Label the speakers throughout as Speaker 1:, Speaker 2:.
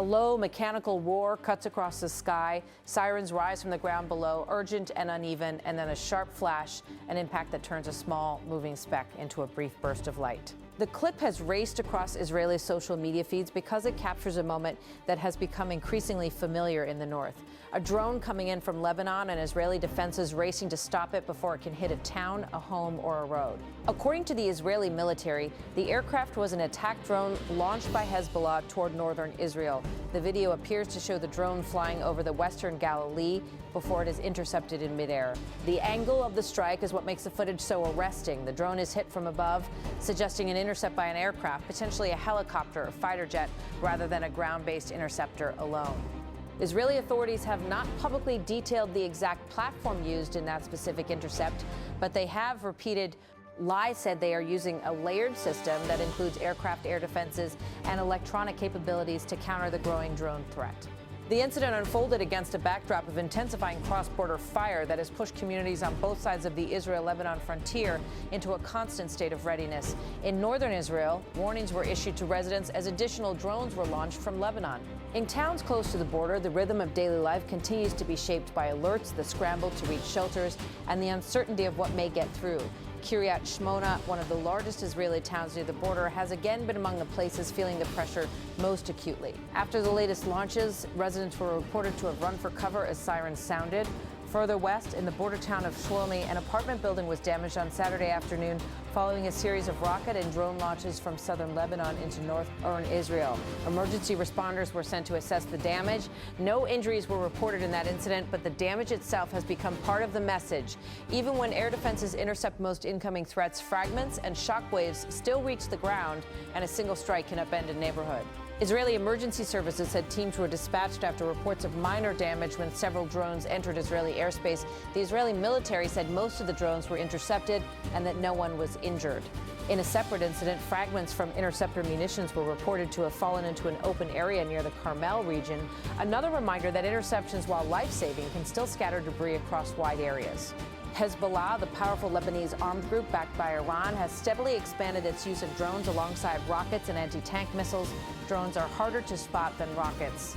Speaker 1: A low mechanical roar cuts across the sky. Sirens rise from the ground below, urgent and uneven, and then a sharp flash, an impact that turns a small moving speck into a brief burst of light. The clip has raced across Israeli social media feeds because it captures a moment that has become increasingly familiar in the north. A drone coming in from Lebanon and Israeli defenses racing to stop it before it can hit a town, a home, or a road. According to the Israeli military, the aircraft was an attack drone launched by Hezbollah toward northern Israel. The video appears to show the drone flying over the western Galilee before it is intercepted in midair. The angle of the strike is what makes the footage so arresting. The drone is hit from above, suggesting an intercept by an aircraft, potentially a helicopter or fighter jet, rather than a ground-based interceptor alone. Israeli authorities have not publicly detailed the exact platform used in that specific intercept, but they have repeated lies said they are using a layered system that includes aircraft air defenses and electronic capabilities to counter the growing drone threat. The incident unfolded against a backdrop of intensifying cross-border fire that has pushed communities on both sides of the Israel-Lebanon frontier into a constant state of readiness. In northern Israel, warnings were issued to residents as additional drones were launched from Lebanon. In towns close to the border, the rhythm of daily life continues to be shaped by alerts, the scramble to reach shelters, and the uncertainty of what may get through. Kiryat Shmona, one of the largest Israeli towns near the border, has again been among the places feeling the pressure most acutely. After the latest launches, residents were reported to have run for cover as sirens sounded. Further west, in the border town of Shlomi, an apartment building was damaged on Saturday afternoon following a series of rocket and drone launches from southern Lebanon into northern Israel. Emergency responders were sent to assess the damage. No injuries were reported in that incident, but the damage itself has become part of the message. Even when air defenses intercept most incoming threats, fragments and shockwaves still reach the ground, and a single strike can upend a neighborhood. Israeli emergency services said teams were dispatched after reports of minor damage when several drones entered Israeli airspace. The Israeli military said most of the drones were intercepted and that no one was injured. In a separate incident, fragments from interceptor munitions were reported to have fallen into an open area near the Carmel region. Another reminder that interceptions, while life-saving, can still scatter debris across wide areas. Hezbollah, the powerful Lebanese armed group backed by Iran, has steadily expanded its use of drones alongside rockets and anti-tank missiles. Drones are harder to spot than rockets,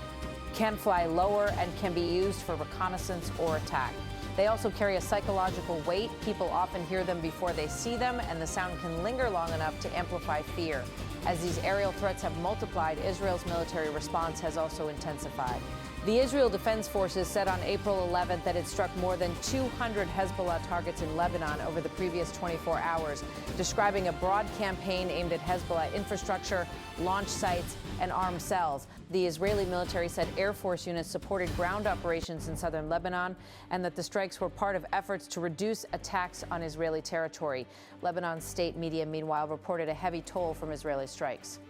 Speaker 1: can fly lower, and can be used for reconnaissance or attack. They also carry a psychological weight. People often hear them before they see them, and the sound can linger long enough to amplify fear. As these aerial threats have multiplied, Israel's military response has also intensified. The Israel Defense Forces said on April 11th that it struck more than 200 Hezbollah targets in Lebanon over the previous 24 hours, describing a broad campaign aimed at Hezbollah infrastructure, launch sites, and armed cells. The Israeli military said Air Force units supported ground operations in southern Lebanon and that the strikes were part of efforts to reduce attacks on Israeli territory. Lebanon's state media, meanwhile, reported a heavy toll from Israeli strikes.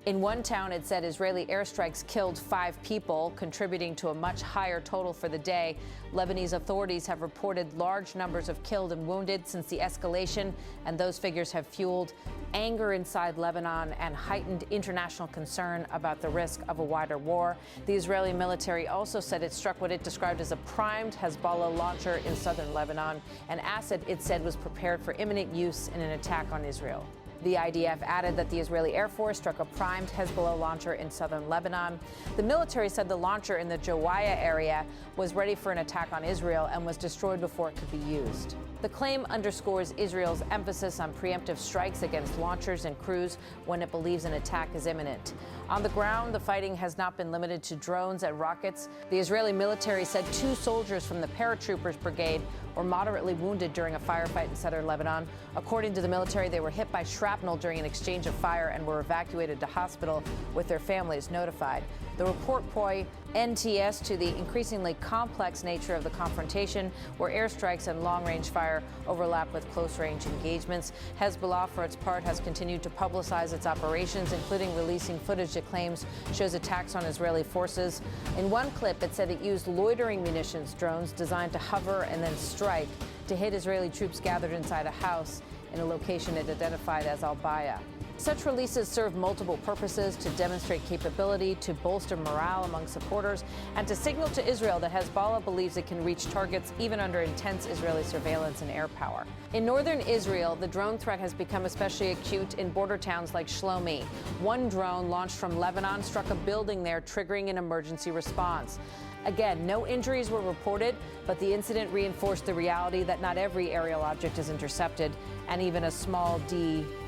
Speaker 1: In one town, it said Israeli airstrikes killed 5 people, contributing to a much higher total for the day. Lebanese authorities have reported large numbers of killed and wounded since the escalation, and those figures have fueled anger inside Lebanon and heightened international concern about the risk of a wider war. The Israeli military also said it struck what it described as a primed Hezbollah launcher in southern Lebanon, an asset it said was prepared for imminent use in an attack on Israel. The IDF added that the Israeli Air Force struck a primed Hezbollah launcher in southern Lebanon. The military said the launcher in the Jawaya area was ready for an attack on Israel and was destroyed before it could be used. The claim underscores Israel's emphasis on preemptive strikes against launchers and crews when it believes an attack is imminent. On the ground, the fighting has not been limited to drones and rockets. The Israeli military said 2 soldiers from the paratroopers brigade were moderately wounded during a firefight in southern Lebanon. According to the military, they were hit by shrapnel during an exchange of fire and were evacuated to hospital with their families notified. The report points NTS to the increasingly complex nature of the confrontation, where airstrikes and long-range fire overlap with close-range engagements. Hezbollah, for its part, has continued to publicize its operations, including releasing footage it claims shows attacks on Israeli forces. In one clip, it said it used loitering munitions drones designed to hover and then strike to hit Israeli troops gathered inside a house in a location it identified as Al-Baya. Such releases serve multiple purposes: to demonstrate capability, to bolster morale among supporters, and to signal to Israel that Hezbollah believes it can reach targets even under intense Israeli surveillance and air power. In northern Israel, the drone threat has become especially acute in border towns like Shlomi. One drone launched from Lebanon struck a building there, triggering an emergency response. Again, no injuries were reported, but the incident reinforced the reality that not every aerial object is intercepted, and even a small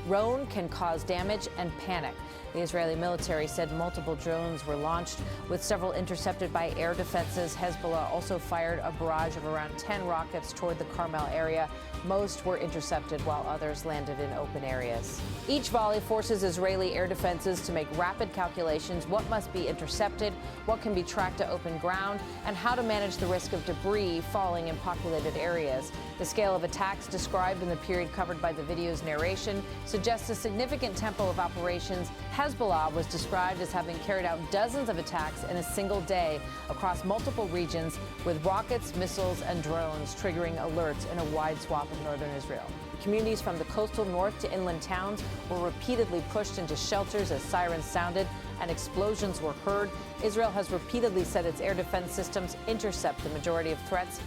Speaker 1: drone can cause damage and panic. The Israeli military said multiple drones were launched, with several intercepted by air defenses. Hezbollah also fired a barrage of around 10 rockets toward the Carmel area. Most were intercepted, while others landed in open areas. Each volley forces Israeli air defenses to make rapid calculations: what must be intercepted, what can be tracked to open ground, and how to manage the risk of debris falling in populated areas. The scale of attacks described in the period covered by the video's narration suggests a significant tempo of operations. Hezbollah was described as having carried out dozens of attacks in a single day across multiple regions, with rockets, missiles, and drones triggering alerts in a wide swath of northern Israel. Communities from the coastal north to inland towns were repeatedly pushed into shelters as sirens sounded and explosions were heard. Israel has repeatedly said its air defense systems intercept the majority of threats.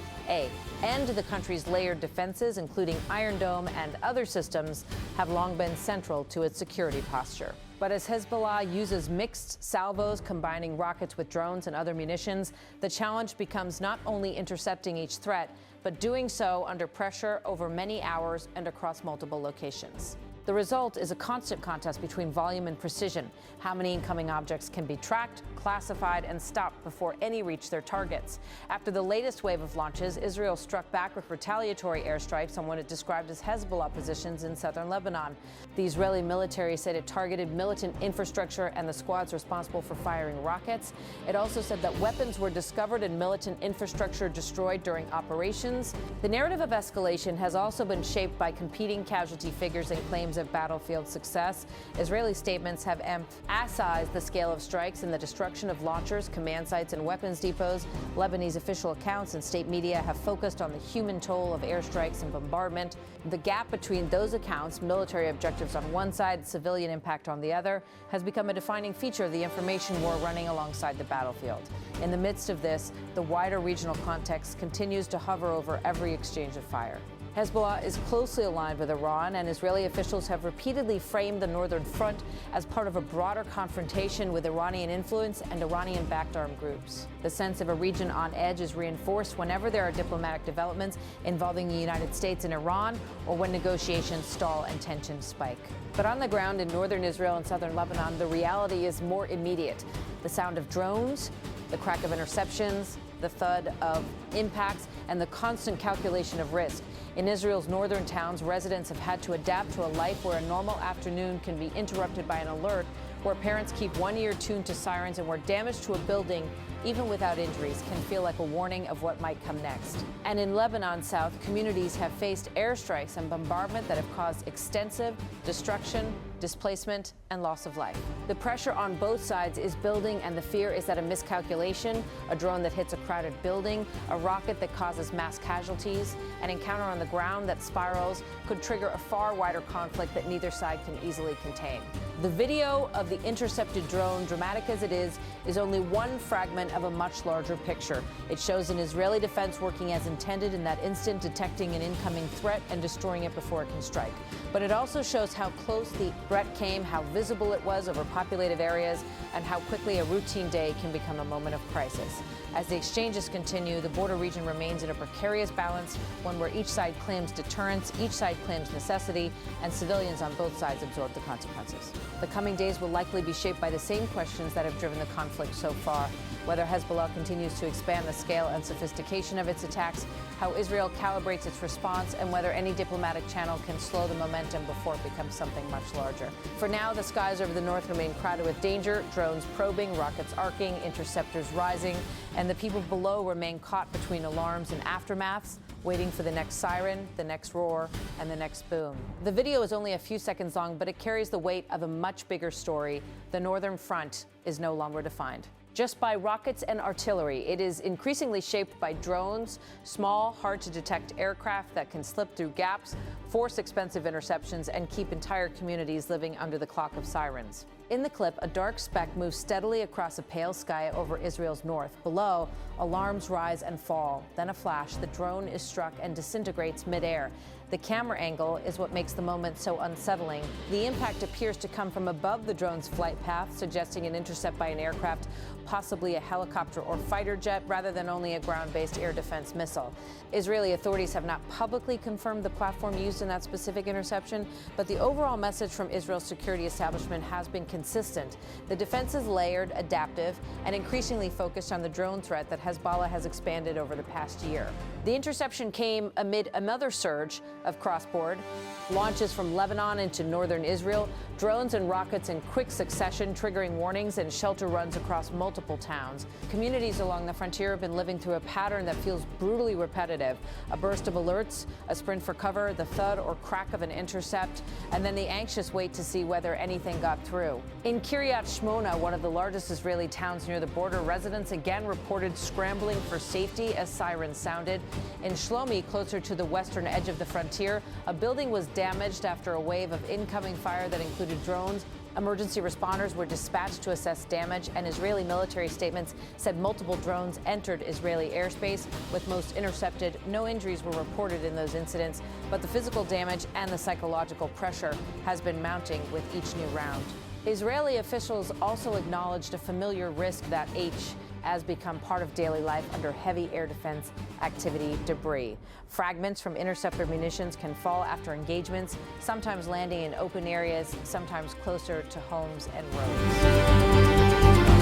Speaker 1: And the country's layered defenses, including Iron Dome and other systems, have long been central to its security posture. But as Hezbollah uses mixed salvos, combining rockets with drones and other munitions, the challenge becomes not only intercepting each threat, but doing so under pressure over many hours and across multiple locations. The result is a constant contest between volume and precision. How many incoming objects can be tracked, classified, and stopped before any reach their targets? After the latest wave of launches, Israel struck back with retaliatory airstrikes on what it described as Hezbollah positions in southern Lebanon. The Israeli military said it targeted militant infrastructure and the squads responsible for firing rockets. It also said that weapons were discovered and militant infrastructure destroyed during operations. The narrative of escalation has also been shaped by competing casualty figures and claims of battlefield success. Israeli statements have emphasized the scale of strikes and the destruction of launchers, command sites, and weapons depots. Lebanese official accounts and state media have focused on the human toll of airstrikes and bombardment. The gap between those accounts, military objectives on one side, civilian impact on the other, has become a defining feature of the information war running alongside the battlefield. In the midst of this, the wider regional context continues to hover over every exchange of fire. Hezbollah is closely aligned with Iran, and Israeli officials have repeatedly framed the northern front as part of a broader confrontation with Iranian influence and Iranian-backed armed groups. The sense of a region on edge is reinforced whenever there are diplomatic developments involving the United States and Iran, or when negotiations stall and tensions spike. But on the ground in northern Israel and southern Lebanon, the reality is more immediate. The sound of drones, the crack of interceptions, the thud of impacts, and the constant calculation of risk. In Israel's northern towns, residents have had to adapt to a life where a normal afternoon can be interrupted by an alert, where parents keep one ear tuned to sirens, and where damage to a building, even without injuries, can feel like a warning of what might come next. And in Lebanon South, communities have faced airstrikes and bombardment that have caused extensive destruction, displacement, and loss of life. The pressure on both sides is building, and the fear is that a miscalculation, a drone that hits a crowded building, a rocket that causes mass casualties, an encounter on the ground that spirals could trigger a far wider conflict that neither side can easily contain. The video of the intercepted drone, dramatic as it is only one fragment of a much larger picture. It shows an Israeli defense working as intended in that instant, detecting an incoming threat and destroying it before it can strike. But it also shows how close the threat came, how visible it was over populated areas, and how quickly a routine day can become a moment of crisis. As the exchanges continue, the border region remains in a precarious balance, one where each side claims deterrence, each side claims necessity, and civilians on both sides absorb the consequences. The coming days will likely be shaped by the same questions that have driven the conflict so far: whether Hezbollah continues to expand the scale and sophistication of its attacks, how Israel calibrates its response, and whether any diplomatic channel can slow the momentum before it becomes something much larger. For now, the skies over the north remain crowded with danger, drones probing, rockets arcing, interceptors rising, and the people below remain caught between alarms and aftermaths, waiting for the next siren, the next roar, and the next boom. The video is only a few seconds long, but it carries the weight of a much bigger story. The northern front is no longer defined. just by rockets and artillery. It is increasingly shaped by drones, small, hard-to-detect aircraft that can slip through gaps, force expensive interceptions, and keep entire communities living under the clock of sirens. In the clip, a dark speck moves steadily across a pale sky over Israel's north. Below, alarms rise and fall. Then a flash, the drone is struck and disintegrates midair. The camera angle is what makes the moment so unsettling. The impact appears to come from above the drone's flight path, suggesting an intercept by an aircraft, possibly a helicopter or fighter jet, rather than only a ground-based air defense missile. Israeli authorities have not publicly confirmed the platform used in that specific interception, but the overall message from Israel's security establishment has been consistent. The defense is layered, adaptive, and increasingly focused on the drone threat that Hezbollah has expanded over the past year. The interception came amid another surge of cross-border launches from Lebanon into northern Israel, drones and rockets in quick succession, triggering warnings and shelter runs across multiple towns. Communities along the frontier have been living through a pattern that feels brutally repetitive. A burst of alerts, a sprint for cover, the thud or crack of an intercept, and then the anxious wait to see whether anything got through. In Kiryat Shmona, one of the largest Israeli towns near the border, residents again reported scrambling for safety as sirens sounded. In Shlomi, closer to the western edge of the frontier, a building was damaged after a wave of incoming fire that included drones. Emergency responders were dispatched to assess damage, and Israeli military statements said multiple drones entered Israeli airspace, with most intercepted. No injuries were reported in those incidents, but the physical damage and the psychological pressure has been mounting with each new round. Israeli officials also acknowledged a familiar risk that has become part of daily life under heavy air defense activity: debris. Fragments from interceptor munitions can fall after engagements, sometimes landing in open areas, sometimes closer to homes and roads.